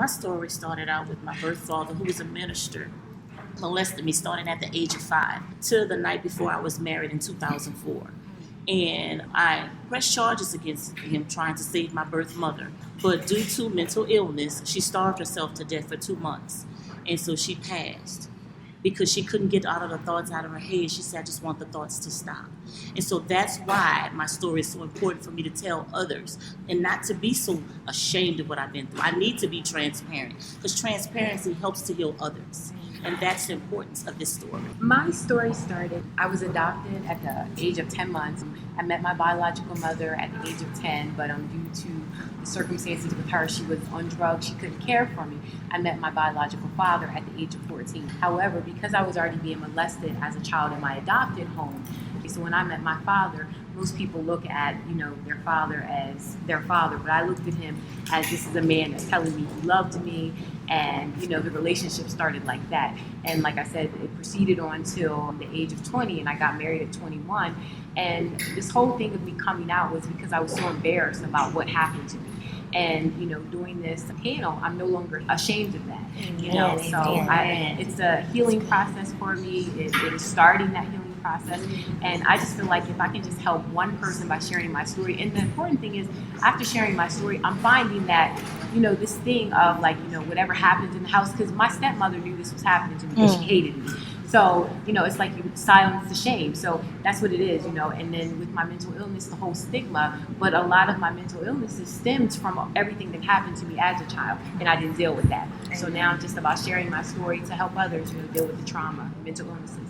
story started out with my birth father, who was a minister, molested me starting at the age of 5 till the night before I was married in 2004. And I pressed charges against him trying to save my birth mother. But due to mental illness, she starved herself to death for 2 months. And so she passed because she couldn't get out of the thoughts out of her head. She said, I just want the thoughts to stop. And so that's why my story is so important for me to tell others and not to be so ashamed of what I've been through. I need to be transparent because transparency helps to heal others. And that's the importance of this story. My story started, I was adopted at the age of 10 months. I met my biological mother at the age of 10, but due to the circumstances with her, she was on drugs, she couldn't care for me. I met my biological father at the age of 14. However, because I was already being molested as a child in my adopted home, so when I met my father, most people look at, their father as their father, but I looked at him as this is a man that's telling me he loved me, and, the relationship started like that. And like I said, it proceeded on till the age of 20, and I got married at 21. And this whole thing of me coming out was because I was so embarrassed about what happened to me. And, doing this panel, I'm no longer ashamed of that, it's a healing process for me. It is starting that healing process. And I just feel like if I can just help one person by sharing my story, and the important thing is after sharing my story, I'm finding that, this thing of whatever happens in the house, because my stepmother knew this was happening to me because she hated me. So, it's like you silence the shame. So that's what it is, and then with my mental illness, the whole stigma, but a lot of my mental illnesses stemmed from everything that happened to me as a child, and I didn't deal with that. So now I'm just about sharing my story to help others, deal with the trauma, mental illnesses.